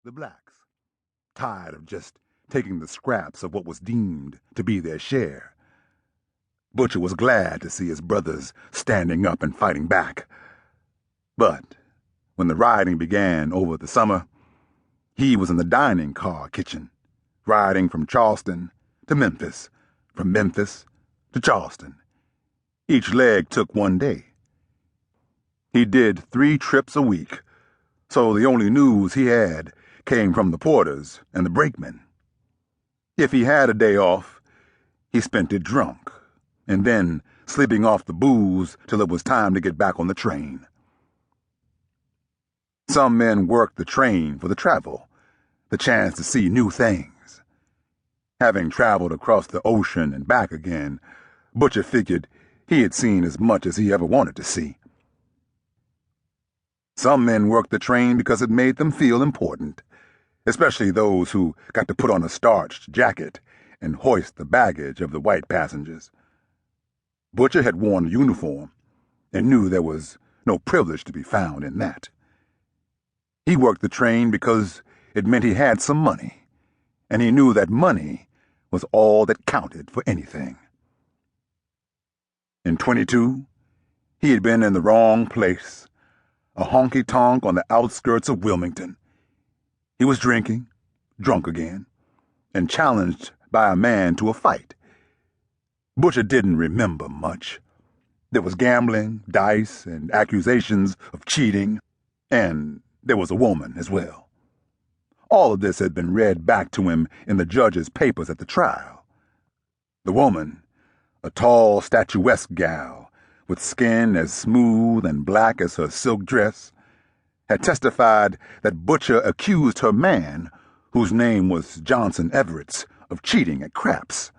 the blacks, tired of just taking the scraps of what was deemed to be their share. Butcher was glad to see his brothers standing up and fighting back. But when the riding began over the summer, he was in the dining car kitchen, riding from Charleston to Memphis, from Memphis to Charleston. Each leg took one day. He did 3 trips a week, so the only news he had came from the porters and the brakemen. If he had a day off, he spent it drunk, and then sleeping off the booze till it was time to get back on the train. Some men worked the train for the travel, the chance to see new things. Having traveled across the ocean and back again, Butcher figured he had seen as much as he ever wanted to see. Some men worked the train because it made them feel important, especially those who got to put on a starched jacket and hoist the baggage of the white passengers. Butcher had worn a uniform and knew there was no privilege to be found in that. He worked the train because it meant he had some money, and he knew that money was all that counted for anything. In 22, he had been in the wrong place, a honky-tonk on the outskirts of Wilmington. He was drinking, drunk again, and challenged by a man to a fight. Butcher didn't remember much. There was gambling, dice, and accusations of cheating, and there was a woman as well. All of this had been read back to him in the judge's papers at the trial. The woman, a tall, statuesque gal, with skin as smooth and black as her silk dress, had testified that Butcher accused her man, whose name was Johnson Everett's, of cheating at craps.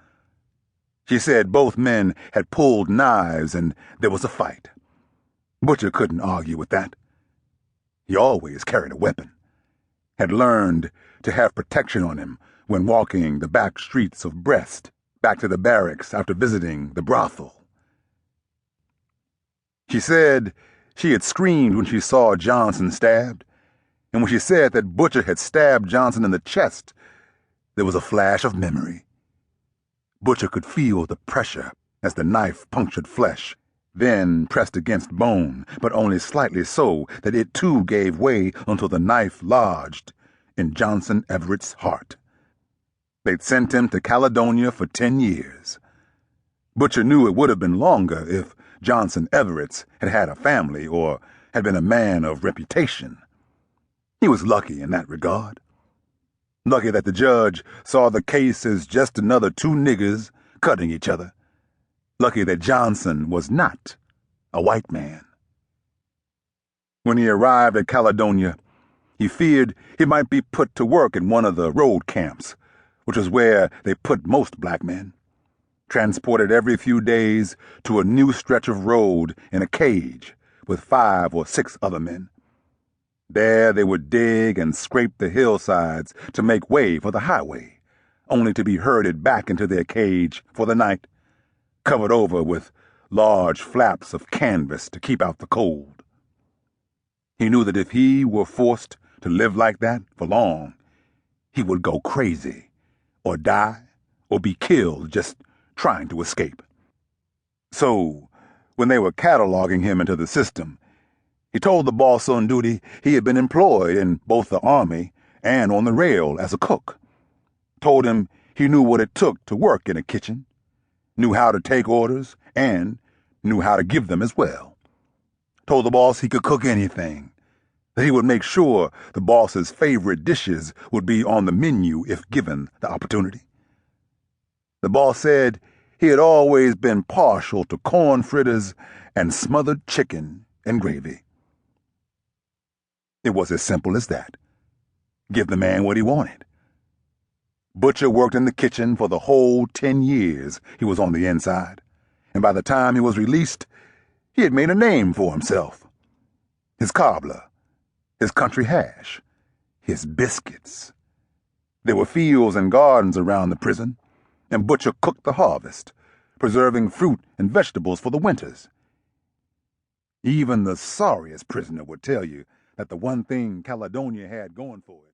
She said both men had pulled knives and there was a fight. Butcher couldn't argue with that. He always carried a weapon, had learned to have protection on him when walking the back streets of Brest back to the barracks after visiting the brothel. She said she had screamed when she saw Johnson stabbed, and when she said that Butcher had stabbed Johnson in the chest, there was a flash of memory. Butcher could feel the pressure as the knife punctured flesh, then pressed against bone, but only slightly so that it too gave way until the knife lodged in Johnson Everett's heart. They'd sent him to Caledonia for 10 years. Butcher knew it would have been longer if Johnson Everett's had had a family or had been a man of reputation. He was lucky in that regard. Lucky that the judge saw the case as just another 2 niggers cutting each other. Lucky that Johnson was not a white man. When he arrived at Caledonia, he feared he might be put to work in one of the road camps, which was where they put most black men, transported every few days to a new stretch of road in a cage with 5 or 6 other men. There they would dig and scrape the hillsides to make way for the highway, only to be herded back into their cage for the night, covered over with large flaps of canvas to keep out the cold. He knew that if he were forced to live like that for long, he would go crazy, or die, or be killed just trying to escape. So, when they were cataloging him into the system, he told the boss on duty he had been employed in both the Army and on the rail as a cook. Told him he knew what it took to work in a kitchen, knew how to take orders, and knew how to give them as well. Told the boss he could cook anything, that he would make sure the boss's favorite dishes would be on the menu if given the opportunity. The boss said he had always been partial to corn fritters and smothered chicken and gravy. It was as simple as that. Give the man what he wanted. Butcher worked in the kitchen for the whole 10 years he was on the inside, and by the time he was released, he had made a name for himself. His cobbler, his country hash, his biscuits. There were fields and gardens around the prison, and Butcher cooked the harvest, preserving fruit and vegetables for the winters. Even the sorriest prisoner would tell you that the one thing Caledonia had going for it